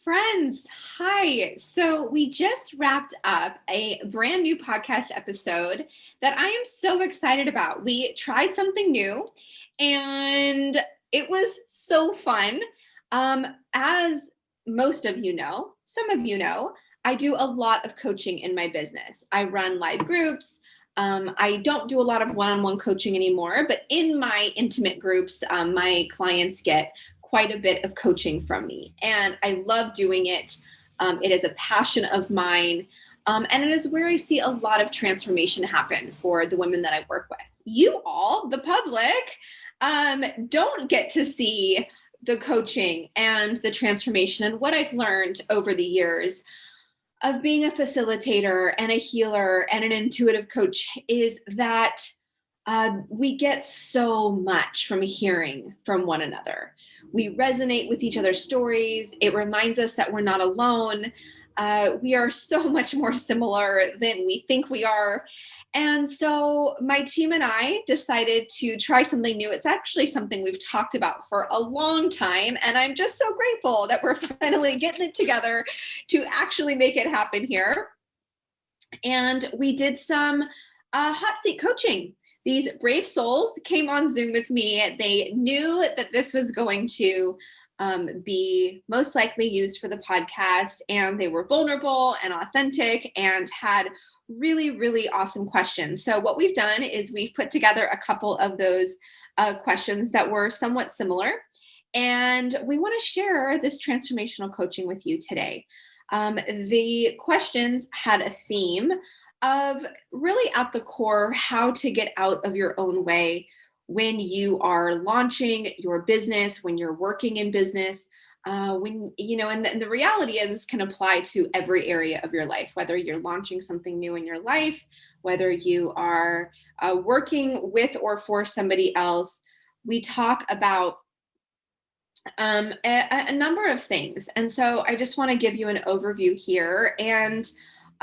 Friends, hi. So we just wrapped up a brand new podcast episode that I am so excited about. We tried something new and it was so fun. As most of you know, some of you know, I do a lot of coaching in my business. I run live groups. I don't do a lot of one-on-one coaching anymore, but in my intimate groups, my clients get quite a bit of coaching from me, and I love doing it. It is a passion of mine, and it is where I see a lot of transformation happen for the women that I work with. You all, the public, don't get to see the coaching and the transformation and what I've learned over the years of being a facilitator and a healer and an intuitive coach is that we get so much from hearing from one another. We resonate with each other's stories. It reminds us that we're not alone. We are so much more similar than we think we are. And so my team and I decided to try something new. It's actually something we've talked about for a long time. And I'm just so grateful that we're finally getting it together to actually make it happen here. And we did some hot seat coaching. These brave souls came on Zoom with me. They knew that this was going to be most likely used for the podcast, and they were vulnerable and authentic and had really, really awesome questions. So what we've done is we've put together a couple of those questions that were somewhat similar, and we want to share this transformational coaching with you today. The questions had a theme of really at the core how to get out of your own way when you are launching your business, when you're working in business, when, you know, and the reality is this can apply to every area of your life, whether you're launching something new in your life, whether you are working with or for somebody else. We talk about a number of things. And so I just want to give you an overview here and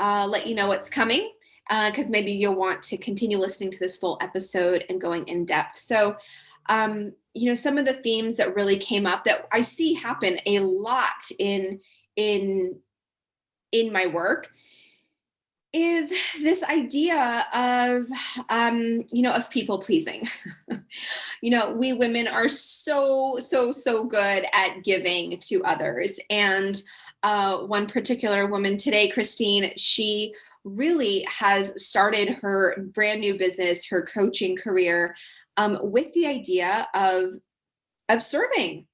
let you know what's coming, because maybe you'll want to continue listening to this full episode and going in depth. So, some of the themes that really came up that I see happen a lot in my work is this idea of people pleasing. We women are so good at giving to others. And one particular woman today, Christine, she really has started her brand new business, her coaching career, with the idea of serving.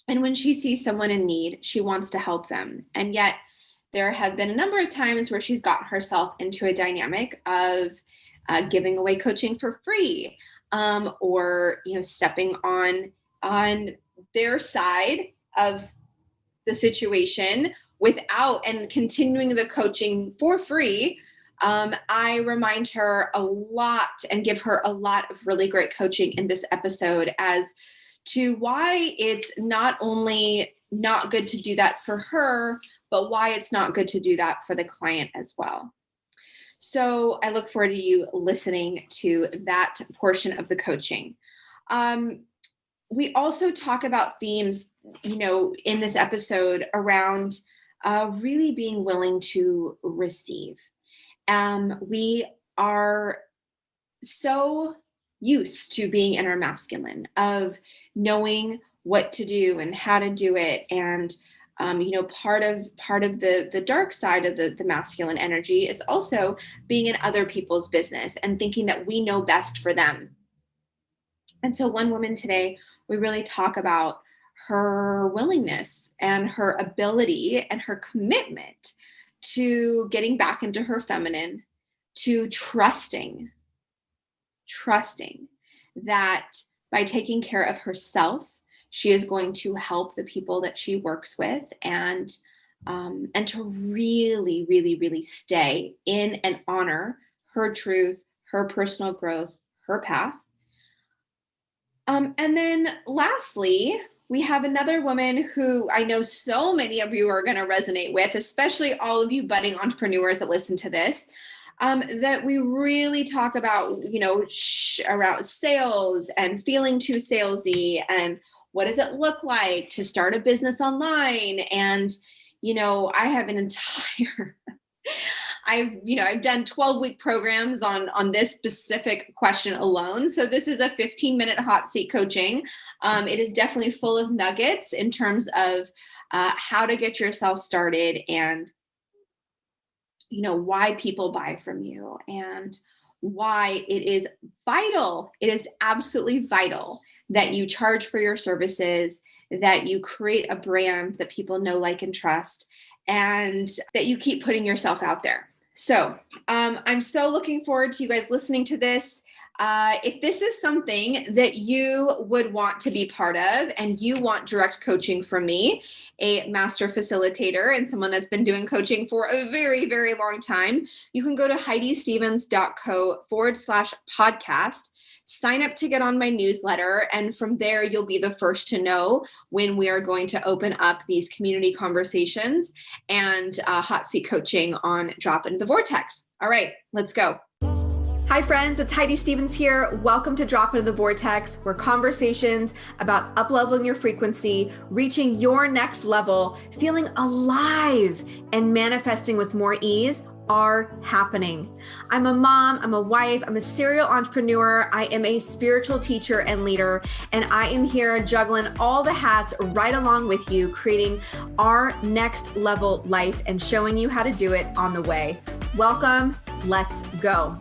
And when she sees someone in need, she wants to help them. And yet there have been a number of times where she's gotten herself into a dynamic of giving away coaching for free, or stepping on their side of the situation without and continuing the coaching for free. I remind her a lot and give her a lot of really great coaching in this episode as to why it's not only not good to do that for her, but why it's not good to do that for the client as well. So I look forward to you listening to that portion of the coaching. We also talk about themes, in this episode around really being willing to receive. We are so used to being in our masculine, of knowing what to do and how to do it. And, part of the dark side of the masculine energy is also being in other people's business and thinking that we know best for them. And so one woman today, we really talk about her willingness and her ability and her commitment to getting back into her feminine, to trusting that by taking care of herself, she is going to help the people that she works with, and to really, really, really stay in and honor her truth, her personal growth, her path. And then lastly, we have another woman who I know so many of you are going to resonate with, especially all of you budding entrepreneurs that listen to this, that we really talk about, around sales and feeling too salesy and what does it look like to start a business online? And, I have an entire I've done 12-week programs on this specific question alone. So this is a 15-minute hot seat coaching. It is definitely full of nuggets in terms of how to get yourself started and, why people buy from you and why it is vital. It is absolutely vital that you charge for your services, that you create a brand that people know, like, and trust, and that you keep putting yourself out there. So I'm so looking forward to you guys listening to this. If this is something that you would want to be part of and you want direct coaching from me, a master facilitator and someone that's been doing coaching for a very, very long time, you can go to heidistevens.co/podcast. Sign up to get on my newsletter. And from there, you'll be the first to know when we are going to open up these community conversations and hot seat coaching on Drop Into the Vortex. All right, let's go. Hi friends, it's Heidi Stevens here. Welcome to Drop Into the Vortex, where conversations about upleveling your frequency, reaching your next level, feeling alive, and manifesting with more ease are happening. I'm a mom, I'm a wife, I'm a serial entrepreneur, I am a spiritual teacher and leader, and I am here juggling all the hats right along with you, creating our next level life and showing you how to do it on the way. Welcome, let's go.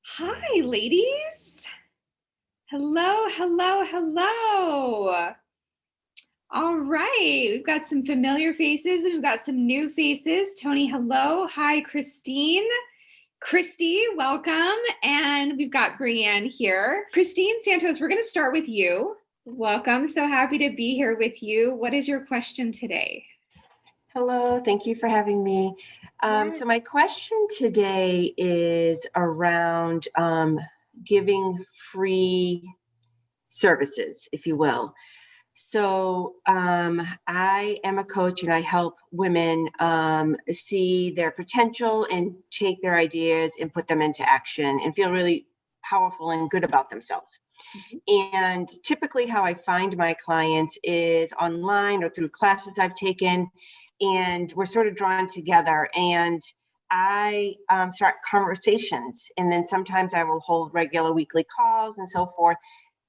Hi, ladies. Hello, hello, hello. All right, we've got some familiar faces and we've got some new faces. Tony, hello. Hi, Christine. Christy, welcome. And we've got Brianne here. Christine Santos, we're going to start with you. Welcome. So happy to be here with you. What is your question today? Hello, thank you for having me. So my question today is around giving free services, if you will. So I am a coach and I help women see their potential and take their ideas and put them into action and feel really powerful and good about themselves. Mm-hmm. And typically how I find my clients is online or through classes I've taken, and we're sort of drawn together, and I start conversations, and then sometimes I will hold regular weekly calls and so forth,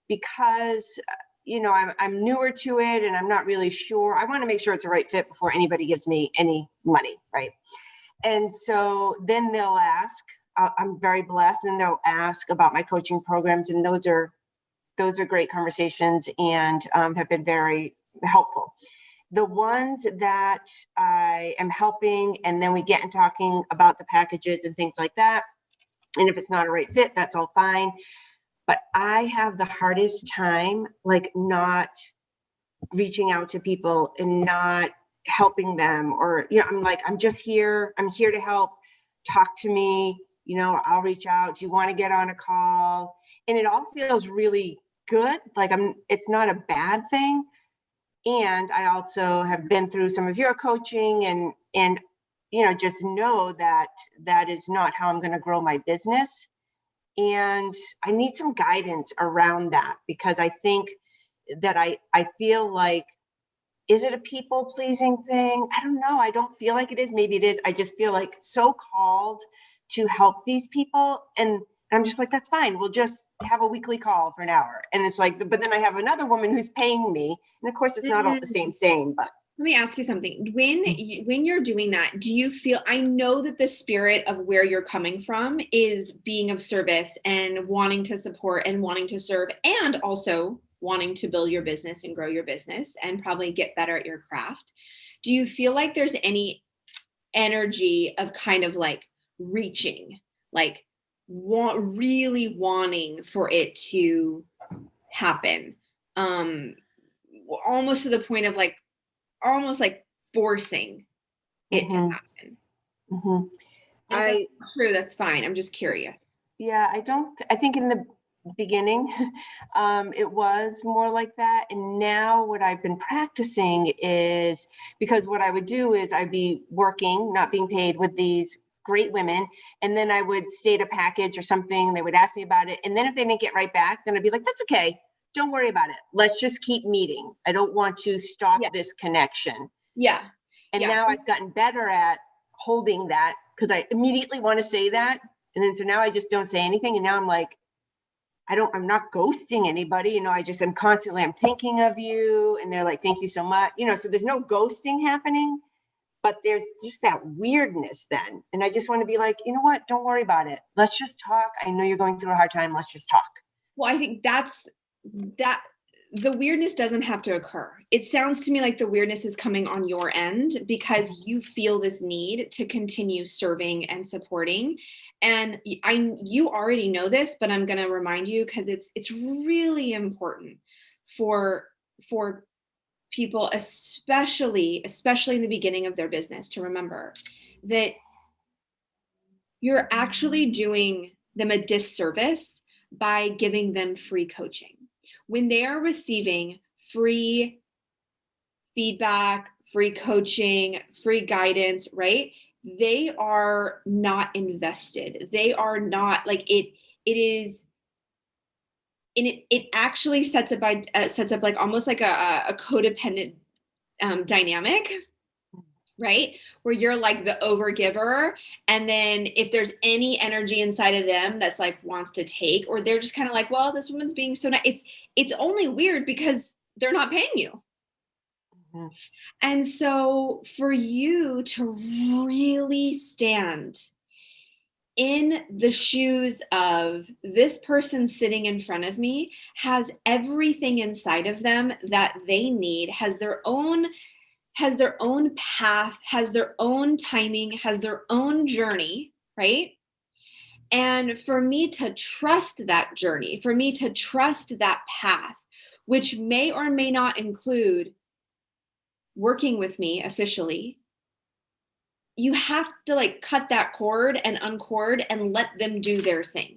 because I'm newer to it and I'm not really sure. I want to make sure it's a right fit before anybody gives me any money, right? And so then they'll ask, I'm very blessed, and they'll ask about my coaching programs, and those are great conversations and have been very helpful. The ones that I am helping, and then we get in talking about the packages and things like that, and if it's not a right fit, that's all fine. But I have the hardest time, not reaching out to people and not helping them, or, I'm just here. I'm here to help. Talk to me. I'll reach out. Do you want to get on a call? And it all feels really good. It's not a bad thing. And I also have been through some of your coaching and just know that that is not how I'm going to grow my business. And I need some guidance around that, because I think that I feel like, is it a people pleasing thing? I don't know. I don't feel like it is. Maybe it is. I just feel like so called to help these people. And I'm just like, that's fine. We'll just have a weekly call for an hour. And it's like, but then I have another woman who's paying me. And of course, it's not all the same, but. Let me ask you something. When you're doing that, do you feel, I know that the spirit of where you're coming from is being of service and wanting to support and wanting to serve, and also wanting to build your business and grow your business and probably get better at your craft. Do you feel like there's any energy of kind of like reaching, like really wanting for it to happen? Almost to the point of almost like forcing it to happen. Mm-hmm. That's true. That's fine. I'm just curious. Yeah, I think in the beginning, it was more like that. And now what I've been practicing is, because what I would do is I'd be working, not being paid, with these great women. And then I would state a package or something. They would ask me about it. And then if they didn't get right back, then I'd be like, that's okay. Don't worry about it. Let's just keep meeting. I don't want to stop this connection. Yeah. And now I've gotten better at holding that because I immediately want to say that. And then so now I just don't say anything. And now I'm like, I'm not ghosting anybody. I'm constantly, I'm thinking of you. And they're like, thank you so much. So there's no ghosting happening, but there's just that weirdness then. And I just want to be like, you know what? Don't worry about it. Let's just talk. I know you're going through a hard time. Let's just talk. Well, I think that the weirdness doesn't have to occur. It sounds to me like the weirdness is coming on your end because you feel this need to continue serving and supporting. And you already know this, but I'm going to remind you because it's really important for people, especially in the beginning of their business, to remember that you're actually doing them a disservice by giving them free coaching. When they are receiving free feedback, free coaching, free guidance, right? They are not invested. They are not like it is. And it actually sets up like almost like a codependent dynamic, right? Where you're like the overgiver. And then if there's any energy inside of them that's like wants to take, or they're just kind of like, well, this woman's being so nice. It's only weird because they're not paying you. Mm-hmm. And so for you to really stand in the shoes of this person sitting in front of me has everything inside of them that they need, has their own path, has their own timing, has their own journey, right? And for me to trust that journey, for me to trust that path, which may or may not include working with me officially, you have to like cut that cord and uncord and let them do their thing.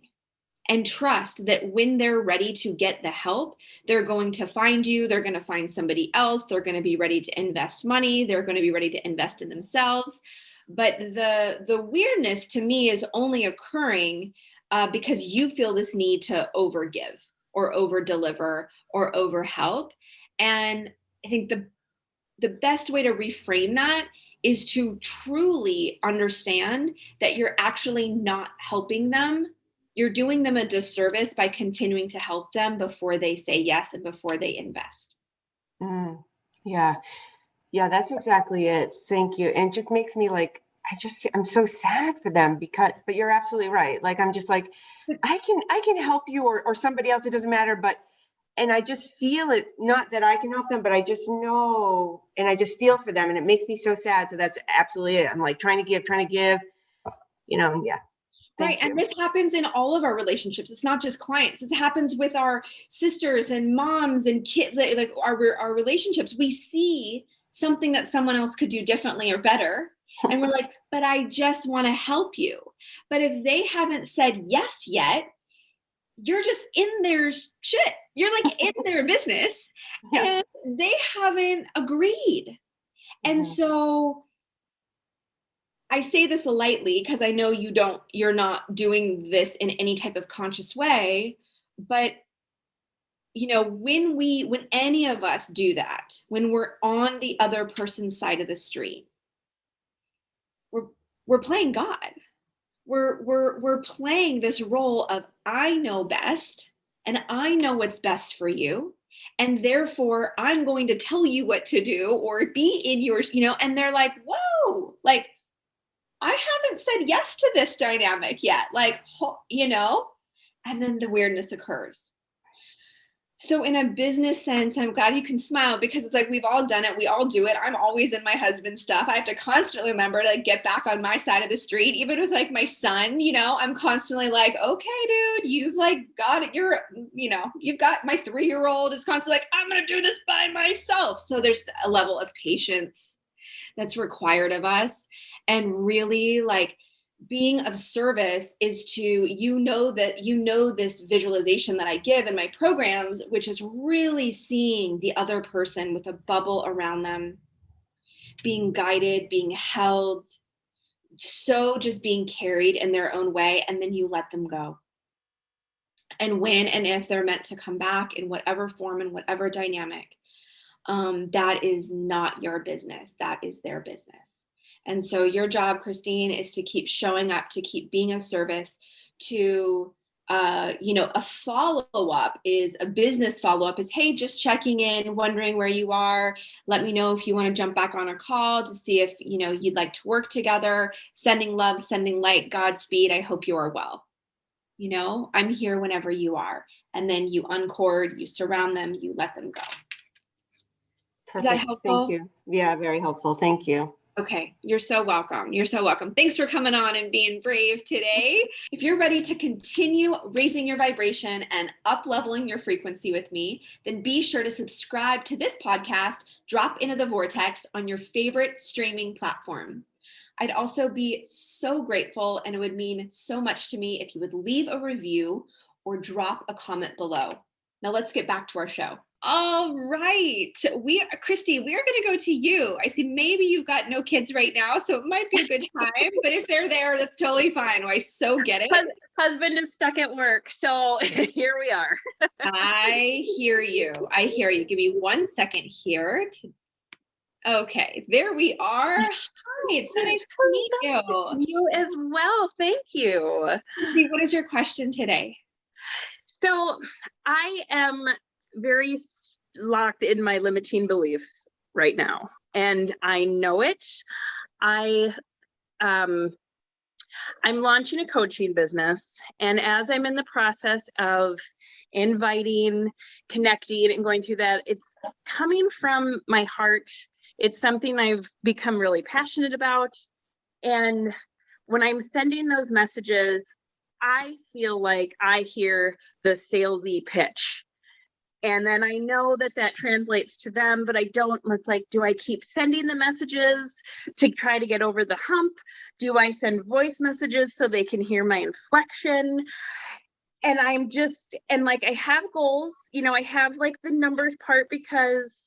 And trust that when they're ready to get the help, they're going to find you, they're going to find somebody else, they're going to be ready to invest money, they're going to be ready to invest in themselves. But the weirdness to me is only occurring because you feel this need to overgive or over deliver or over help. And I think the best way to reframe that is to truly understand that you're actually not helping them. You're doing them a disservice by continuing to help them before they say yes and before they invest. Yeah, that's exactly it. Thank you. And it just makes me like, I'm so sad for them but you're absolutely right. Like, I'm just like, I can help you or somebody else, it doesn't matter. And I just feel it, not that I can help them, but I just know, and I just feel for them and it makes me so sad. So that's absolutely it. I'm like trying to give, yeah. Right. And this happens in all of our relationships. It's not just clients. It happens with our sisters and moms and kids, like our relationships. We see something that someone else could do differently or better. And we're like, but I just want to help you. But if they haven't said yes yet, you're just in their shit. You're like in their business and they haven't agreed. And so I say this lightly because I know you're not doing this in any type of conscious way, but when any of us do that, when we're on the other person's side of the street, we're playing God. We're playing this role of I know best and I know what's best for you. And therefore I'm going to tell you what to do or be in your, and they're like, whoa, like, I haven't said yes to this dynamic yet, and then the weirdness occurs. So in a business sense, I'm glad you can smile because it's like, we've all done it. We all do it. I'm always in my husband's stuff. I have to constantly remember to like get back on my side of the street, even with like my son, I'm constantly like, okay, dude, you've like got it. You've got my 3-year-old is constantly like, I'm going to do this by myself. So there's a level of patience that's required of us. And really like being of service is to, this visualization that I give in my programs, which is really seeing the other person with a bubble around them, being guided, being held, so just being carried in their own way, and then you let them go. And when and if they're meant to come back in whatever form and whatever dynamic, that is not your business. That is their business. And so your job, Christine, is to keep showing up, to keep being of service, to a follow-up is a business follow-up is, hey, just checking in, wondering where you are. Let me know if you want to jump back on a call to see if, you'd like to work together, sending love, sending light, Godspeed. I hope you are well. I'm here whenever you are. And then you uncord, you surround them, you let them go. Perfect. Is that helpful? Thank you. Yeah, very helpful. Thank you. Okay, you're so welcome. You're so welcome. Thanks for coming on and being brave today. If you're ready to continue raising your vibration and up-leveling your frequency with me, then be sure to subscribe to this podcast, Drop Into the Vortex, on your favorite streaming platform. I'd also be so grateful, and it would mean so much to me if you would leave a review or drop a comment below. Now let's get back to our show. All right. Christy, we are going to go to you. I see maybe you've got no kids right now, so it might be a good time, but if they're there, that's totally fine. I so get it. Husband is stuck at work, so here we are. I hear you. Give me 1 second here. Okay, there we are. Hi, it's so nice to meet you. You as well. Thank you. Christy, what is your question today? So I am very locked in my limiting beliefs right now, and I know it. I'm launching a coaching business, and as I'm in the process of inviting, connecting, and going through that, it's coming from my heart. It's something I've become really passionate about, and when I'm sending those messages, I feel like I hear the salesy pitch. And then I know that translates to them, but I don't. It's like, do I keep sending the messages to try to get over the hump? Do I send voice messages so they can hear my inflection? And I have goals, I have like the numbers part, because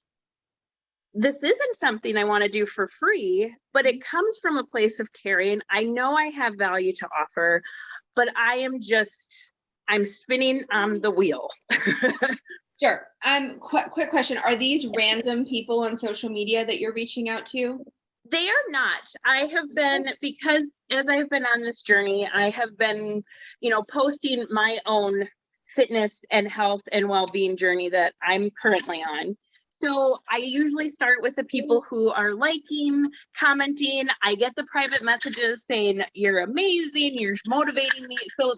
this isn't something I want to do for free, but it comes from a place of caring. I know I have value to offer, but I'm spinning on the wheel. Sure. Quick question. Are these random people on social media that you're reaching out to? They are not. I have been, because as I've been on this journey, I have been, posting my own fitness and health and well-being journey that I'm currently on. So I usually start with the people who are liking, commenting. I get the private messages saying, you're amazing, you're motivating me. So,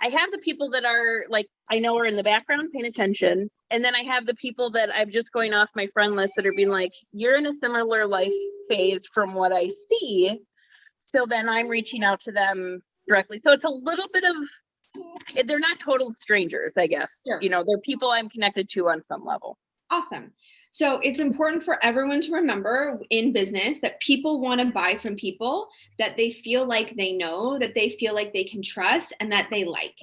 I have the people that are like, I know are in the background paying attention. And then I have the people that I'm just going off my friend list that are being like, you're in a similar life phase from what I see. So then I'm reaching out to them directly. So it's a little bit of, they're not total strangers, I guess. Sure. They're people I'm connected to on some level. Awesome. So it's important for everyone to remember in business that people want to buy from people that they feel like they know, that they feel like they can trust, and that they like,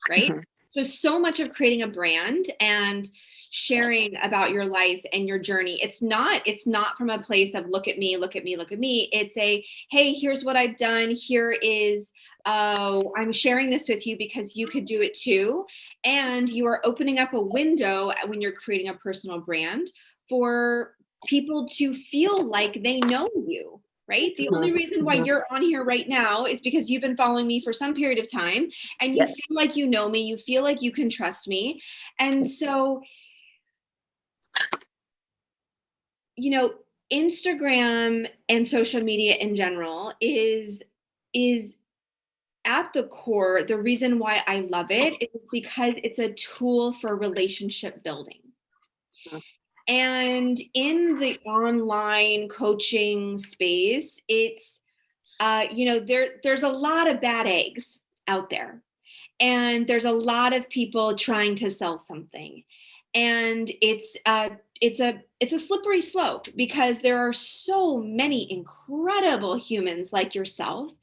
right? So much of creating a brand and sharing about your life and your journey, it's not from a place of look at me, look at me, look at me. It's a, hey, here's what I've done. Here is, I'm sharing this with you because you could do it too. And you are opening up a window when you're creating a personal brand for people to feel like they know you, right? The only reason why you're on here right now is because you've been following me for some period of time, and you feel like you know me, you feel like you can trust me. And so, Instagram and social media in general is at the core. The reason why I love it is because it's a tool for relationship building. And in the online coaching space, it's, there's a lot of bad eggs out there, and there's a lot of people trying to sell something. And it's a slippery slope, because there are so many incredible humans like yourself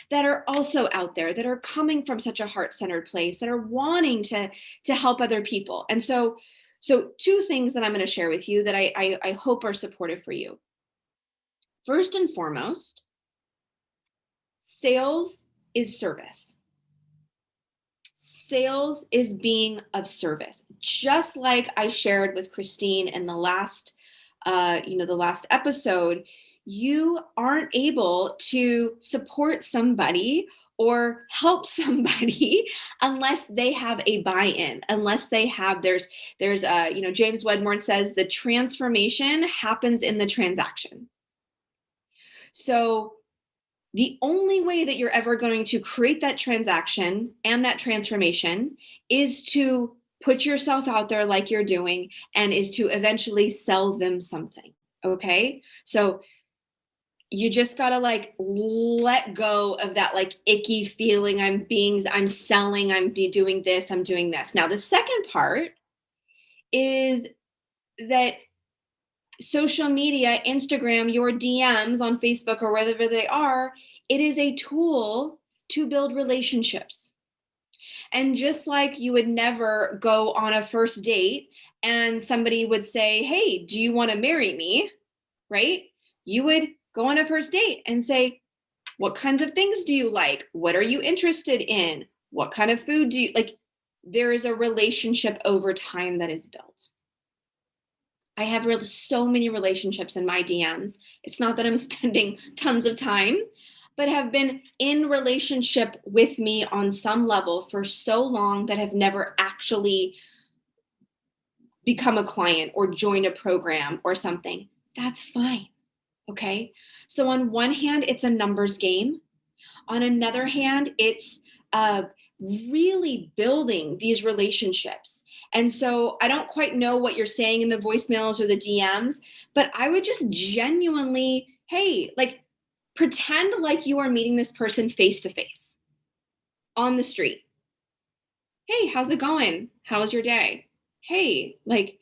that are also out there, that are coming from such a heart-centered place, that are wanting to help other people. And so two things that I'm going to share with you that I hope are supportive for you. First and foremost, sales is service. Sales is being of service. Just like I shared with Christine in the last episode, you aren't able to support somebody or help somebody unless they have a buy-in, unless they have, there's James Wedmore says the transformation happens in the transaction. So the only way that you're ever going to create that transaction and that transformation is to put yourself out there like you're doing, and is to eventually sell them something. Okay. So you just got to like let go of that like icky feeling. I'm selling, I'm doing this, I'm doing this. Now, the second part is that social media, Instagram, your DMs on Facebook or wherever they are, it is a tool to build relationships. And just like you would never go on a first date and somebody would say, hey, do you want to marry me? Right? You would go on a first date and say, what kinds of things do you like? What are you interested in? What kind of food do you like? There is a relationship over time that is built. I have so many relationships in my DMs. It's not that I'm spending tons of time, but have been in relationship with me on some level for so long that have never actually become a client or joined a program or something. That's fine. Okay. So on one hand, it's a numbers game. On another hand, it's really building these relationships. And so I don't quite know what you're saying in the voicemails or the DMs, but I would just genuinely, hey, like pretend like you are meeting this person face to face on the street. Hey, how's it going? How's your day? Hey, like,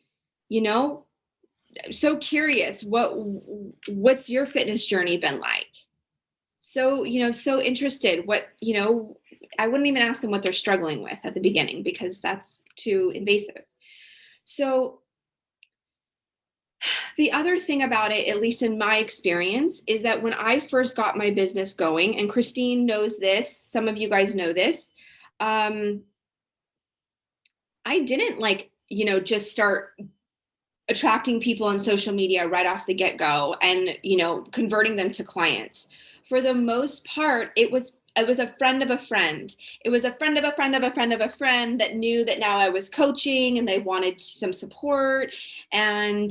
so curious, what's your fitness journey been like? So, so interested I wouldn't even ask them what they're struggling with at the beginning because that's too invasive. So the other thing about it, at least in my experience, is that when I first got my business going, and Christine knows this, some of you guys know this, I didn't just start attracting people on social media right off the get-go and, converting them to clients. For the most part, it was a friend of a friend. It was a friend of a friend of a friend of a friend that knew that now I was coaching and they wanted some support. And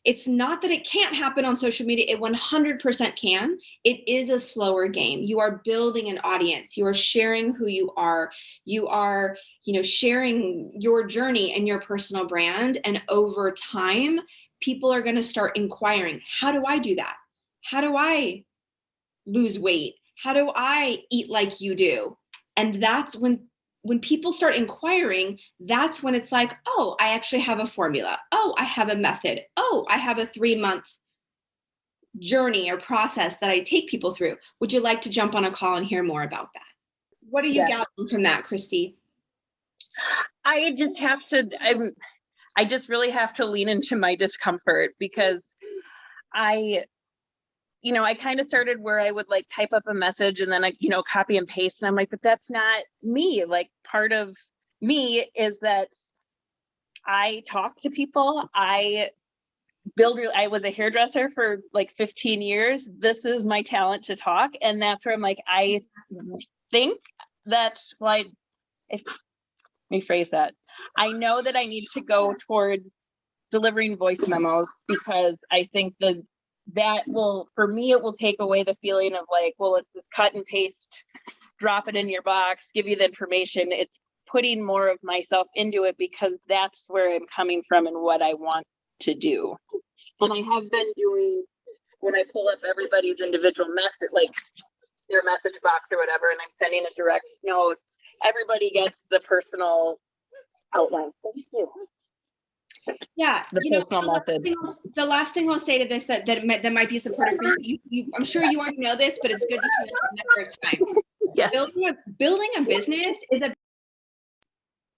it's not that it can't happen on social media. It 100% can. It is a slower game. You are building an audience. You are sharing who you are. You are, sharing your journey and your personal brand. And over time, people are going to start inquiring, how do I do that? How do I lose weight? How do I eat like you do? And that's when people start inquiring, that's when it's like, oh, I actually have a formula. Oh, I have a method. Oh, I have a 3-month journey or process that I take people through. Would you like to jump on a call and hear more about that? What are you gathering from that, Christy? I just really have to lean into my discomfort because I kind of started where I would like type up a message and then I, copy and paste. And I'm like, but that's not me. Like part of me is that I talk to people. I was a hairdresser for like 15 years. This is my talent to talk. And that's where I'm like, I think that's why, let me phrase that. I know that I need to go towards delivering voice memos because I think that will, for me, it will take away the feeling of like, well, let's just cut and paste, drop it in your box, give you the information. It's putting more of myself into it because that's where I'm coming from and what I want to do. And I have been doing, when I pull up everybody's individual message, like their message box or whatever, and I'm sending a direct note, everybody gets the personal outline. Thank you. Yeah, the last thing I'll say to this that might be supportive for you. I'm sure you already know this, but it's good to hear it another time. Yes. Building a business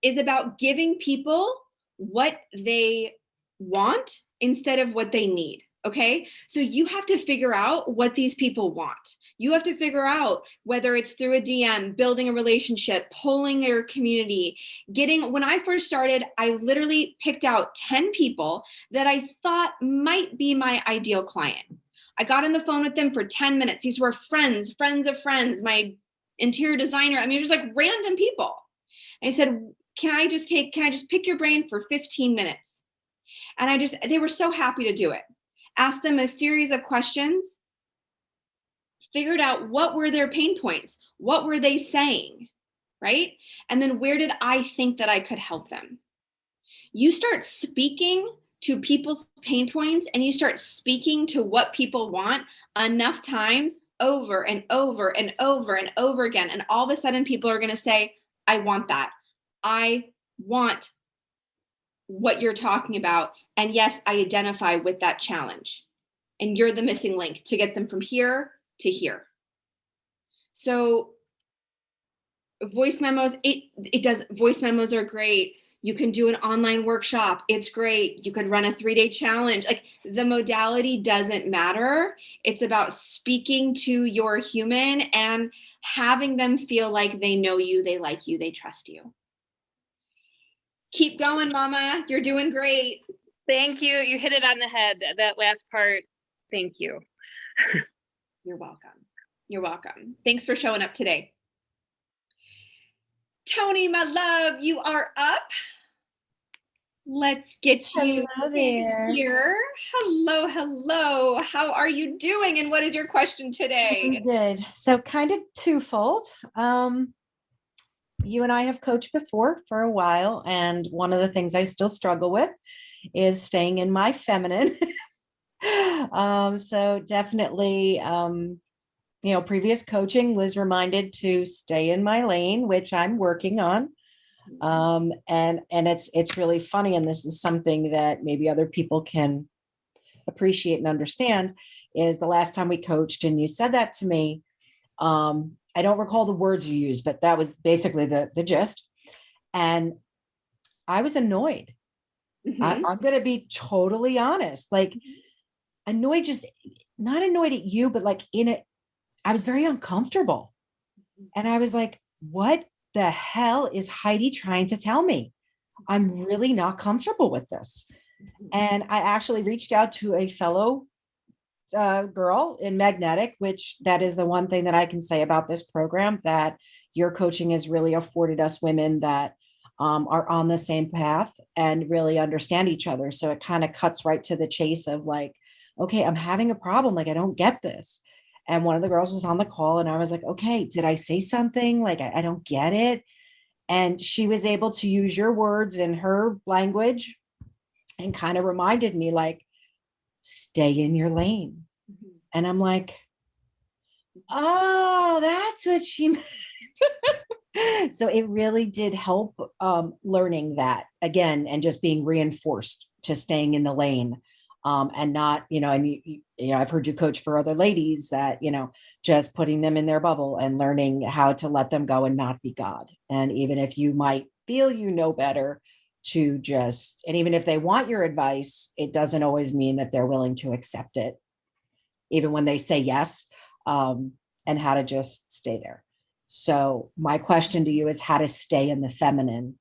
is about giving people what they want instead of what they need. Okay. So you have to figure out what these people want. You have to figure out whether it's through a DM, building a relationship, polling your community, when I first started, I literally picked out 10 people that I thought might be my ideal client. I got on the phone with them for 10 minutes. These were friends of friends, my interior designer. I mean, just like random people. And I said, can I just pick your brain for 15 minutes? And they were so happy to do it. Asked them a series of questions, figured out what were their pain points, what were they saying, right? And then where did I think that I could help them? You start speaking to people's pain points and you start speaking to what people want enough times over and over and over and over again. And all of a sudden people are going to say, I want that. I want what you're talking about. And yes, I identify with that challenge. And you're the missing link to get them from here to here. So voice memos, voice memos are great. You can do an online workshop. It's great. You could run a 3-day challenge. Like, the modality doesn't matter. It's about speaking to your human and having them feel like they know you, they like you, they trust you. Keep going, Mama. You're doing great. Thank you. You hit it on the head. That last part. Thank you. You're welcome. You're welcome. Thanks for showing up today. Tony, my love, you are up. Let's get you here. Hello, hello. How are you doing? And what is your question today? Good. So kind of twofold. You and I have coached before for a while, and one of the things I still struggle with is staying in my feminine. So definitely, previous coaching was reminded to stay in my lane, which I'm working on. And it's really funny. And this is something that maybe other people can appreciate and understand, is the last time we coached and you said that to me, I don't recall the words you used, but that was basically the gist. And I was annoyed. Mm-hmm. I'm going to be totally honest, like annoyed, just not annoyed at you, but like I was very uncomfortable. And I was like, what the hell is Heidi trying to tell me? I'm really not comfortable with this. And I actually reached out to a fellow girl in magnetic, which that is the one thing that I can say about this program, that your coaching has really afforded us women that are on the same path and really understand each other. So it kind of cuts right to the chase of like, okay, I'm having a problem. Like, I don't get this. And one of the girls was on the call and I was like, okay, did I say something? Like, I don't get it. And she was able to use your words in her language and kind of reminded me, like, stay in your lane. Mm-hmm. And I'm like, oh, that's what she meant. So it really did help learning that again, and just being reinforced to staying in the lane. And not, and I've heard you coach for other ladies that, just putting them in their bubble and learning how to let them go and not be God. And even if you might feel better, to just, and even if they want your advice, it doesn't always mean that they're willing to accept it, even when they say yes, and how to just stay there. So my question to you is how to stay in the feminine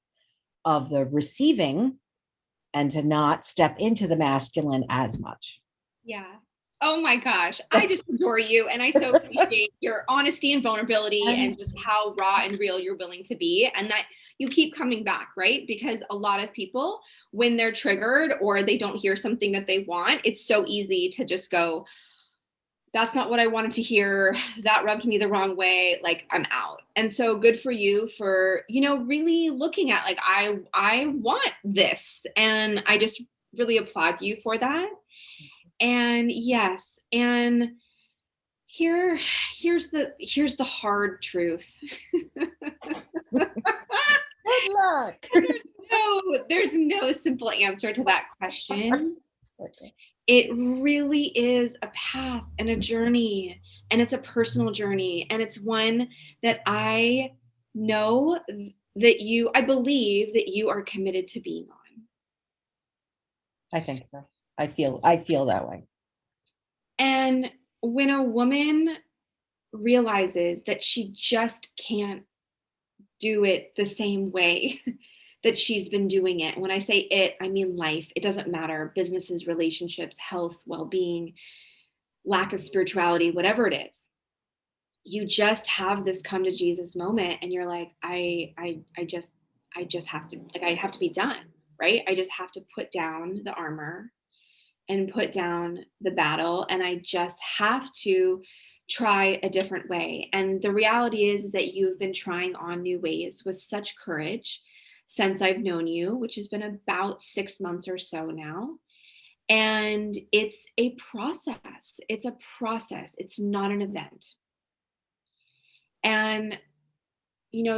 of the receiving and to not step into the masculine as much. Yeah. Oh my gosh. I just adore you. And I so appreciate your honesty and vulnerability and just how raw and real you're willing to be. And that you keep coming back, right? Because a lot of people, when they're triggered or they don't hear something that they want, it's so easy to just go, that's not what I wanted to hear. That rubbed me the wrong way. Like, I'm out. And so good for you for, really looking at like, I want this. And I just really applaud you for that. And yes. And here's the hard truth. Good luck. There's no simple answer to that question. Okay. It really is a path and a journey, and it's a personal journey. And it's one that I know that I believe that you are committed to being on. I think so. I feel that way. And when a woman realizes that she just can't do it the same way that she's been doing it. When I say it, I mean life. It doesn't matter. Businesses, relationships, health, well-being, lack of spirituality, whatever it is. You just have this come to Jesus moment and you're like, I just have to, like, I have to be done, right? I just have to put down the armor and put down the battle. And I just have to try a different way. And the reality is that you've been trying on new ways with such courage since I've known you, which has been about 6 months or so now. And it's a process. It's a process. It's not an event. And,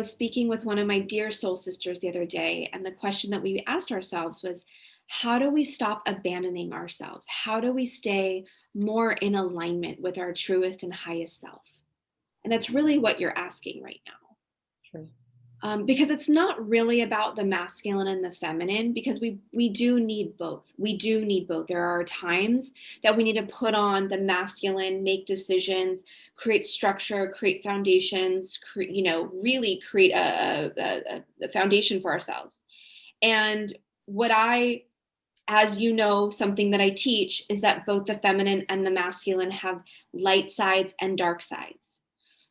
speaking with one of my dear soul sisters the other day, and the question that we asked ourselves was, how do we stop abandoning ourselves? How do we stay more in alignment with our truest and highest self? And that's really what you're asking right now. True. Because it's not really about the masculine and the feminine, because we do need both. We do need both. There are times that we need to put on the masculine, make decisions, create structure, create foundations, really create a foundation for ourselves. And as you know, something that I teach is that both the feminine and the masculine have light sides and dark sides.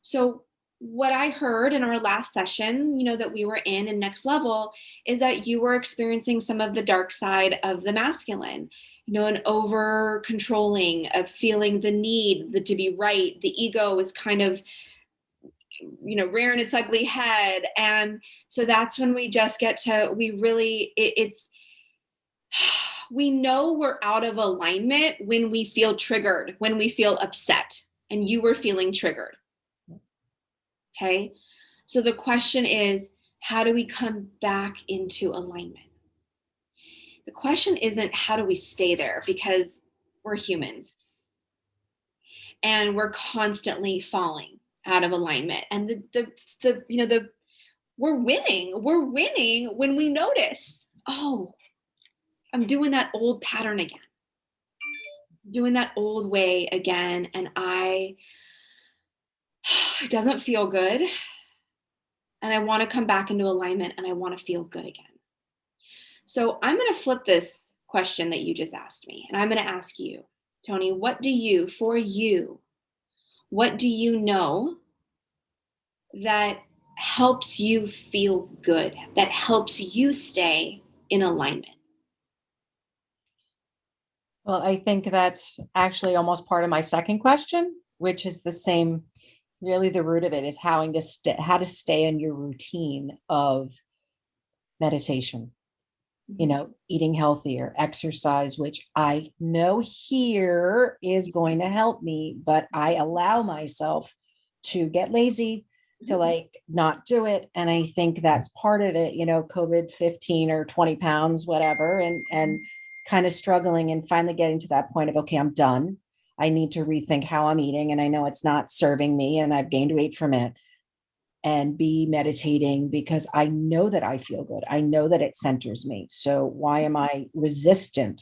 So what I heard in our last session, that we were in Next Level, is that you were experiencing some of the dark side of the masculine, an over controlling, of feeling the need to be right. The ego is kind of, rearing its ugly head. And so that's when we just get to, we know we're out of alignment when we feel triggered, when we feel upset, and you were feeling triggered. Okay. So the question is, how do we come back into alignment? The question isn't how do we stay there, because we're humans and we're constantly falling out of alignment. And we're winning when we notice, oh, I'm doing that old pattern again, doing that old way again. And it doesn't feel good. And I want to come back into alignment and I want to feel good again. So I'm going to flip this question that you just asked me. And I'm going to ask you, Tony, what do you know that helps you feel good, that helps you stay in alignment? Well, I think that's actually almost part of my second question, which is the same. Really, the root of it is how to stay in your routine of meditation, eating healthier, exercise, which I know here is going to help me, but I allow myself to get lazy, to not do it. And I think that's part of it, COVID 15 or 20 pounds, whatever, and kind of struggling and finally getting to that point of, okay, I'm done. I need to rethink how I'm eating. And I know it's not serving me and I've gained weight from it, and be meditating because I know that I feel good. I know that it centers me. So why am I resistant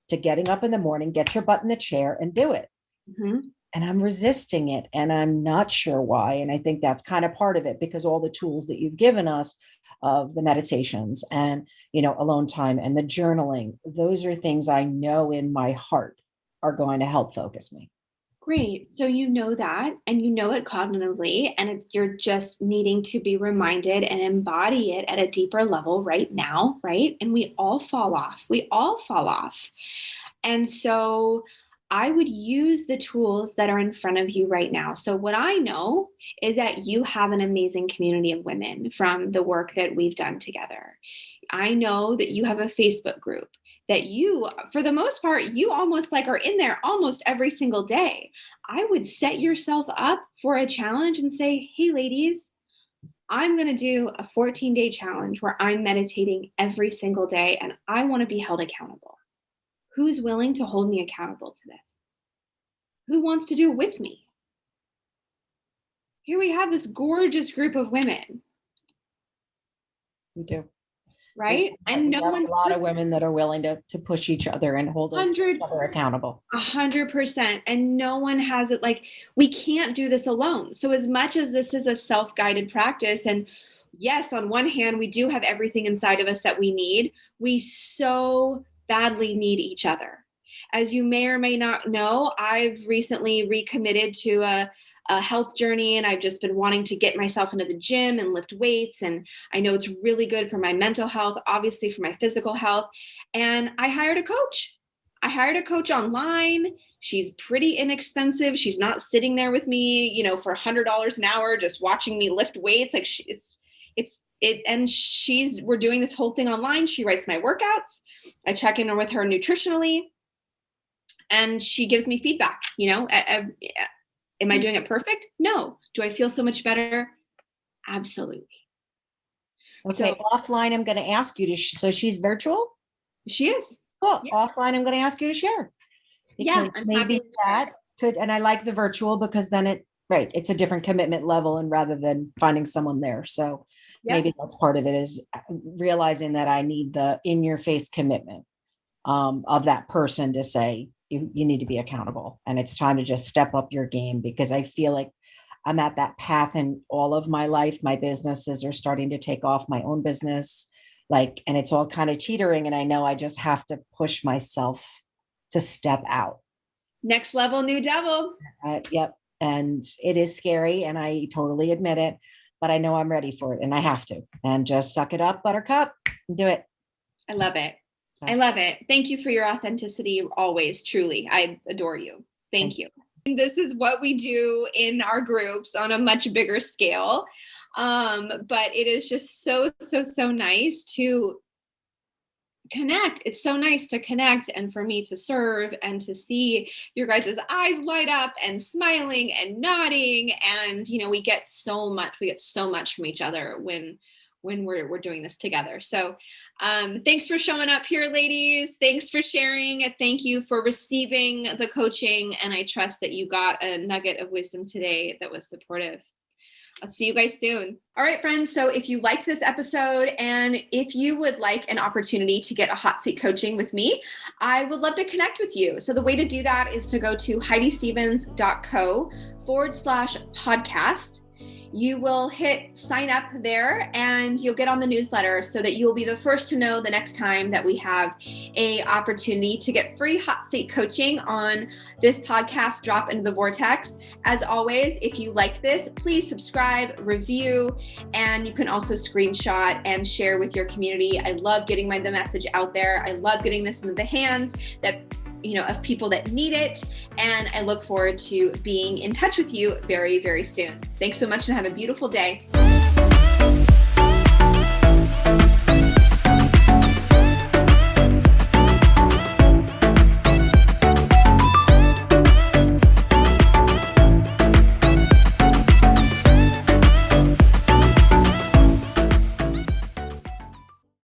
to getting up in the morning, get your butt in the chair and do it? Mm-hmm. And I'm resisting it and I'm not sure why. And I think that's kind of part of it, because all the tools that you've given us of the meditations and, alone time and the journaling, those are things I know in my heart are going to help focus me. Great. So you know that, and you know it cognitively, and you're just needing to be reminded and embody it at a deeper level right now, right? And we all fall off. And so I would use the tools that are in front of you right now. So what I know is that you have an amazing community of women from the work that we've done together. I know that you have a Facebook group that you, for the most part, you almost are in there almost every single day. I would set yourself up for a challenge and say, hey, ladies, I'm going to do a 14-day challenge where I'm meditating every single day and I want to be held accountable. Who's willing to hold me accountable to this? Who wants to do it with me? Here we have this gorgeous group of women. We do. right? And no There's one's a lot of women that are willing to push each other and hold each 100 other accountable. 100%. And no one has it. Like, we can't do this alone. So as much as this is a self-guided practice, and yes, on one hand, we do have everything inside of us that we need, we so badly need each other. As you may or may not know, I've recently recommitted to a health journey, and I've just been wanting to get myself into the gym and lift weights. And I know it's really good for my mental health, obviously for my physical health. And I hired a coach. I hired a coach online. She's pretty inexpensive. She's not sitting there with me, for $100 an hour, just watching me lift weights. Like, we're doing this whole thing online. She writes my workouts. I check in with her nutritionally, and she gives me feedback. Am I doing it perfect? No. Do I feel so much better? Absolutely. Okay. So, offline, I'm going to ask you so she's virtual? She is. Cool. Yeah. Offline, I'm going to ask you to share. Yeah. Maybe that could, and I like the virtual because then it's a different commitment level, and rather than finding someone there. So maybe that's part of it, is realizing that I need the in-your-face commitment of that person to say, you need to be accountable, and it's time to just step up your game, because I feel like I'm at that path in all of my life. My businesses are starting to take off, my own business, and it's all kind of teetering. And I know I just have to push myself to step out. Next level, new devil. Yep. And it is scary, and I totally admit it, but I know I'm ready for it, and I have to, and just suck it up, buttercup, and do it. I love it. I love it. Thank you for your authenticity always. Truly. I adore you. Thank you. This is what we do in our groups on a much bigger scale. But it is just so, so, so nice to connect. It's so nice to connect, and for me to serve and to see your guys' eyes light up and smiling and nodding. And, we get so much from each other when we're doing this together. So thanks for showing up here, ladies. Thanks for sharing. Thank you for receiving the coaching. And I trust that you got a nugget of wisdom today that was supportive. I'll see you guys soon. All right, friends. So if you liked this episode, and if you would like an opportunity to get a hot seat coaching with me, I would love to connect with you. So the way to do that is to go to heidistevens.co/podcast. You will hit sign up there, and you'll get on the newsletter so that you'll be the first to know the next time that we have a opportunity to get free hot seat coaching on this podcast, Drop Into the Vortex. As always, if you like this, please subscribe, review, and you can also screenshot and share with your community. I love getting the message out there. I love getting this into the hands of people that need it. And I look forward to being in touch with you very, very soon. Thanks so much, and have a beautiful day.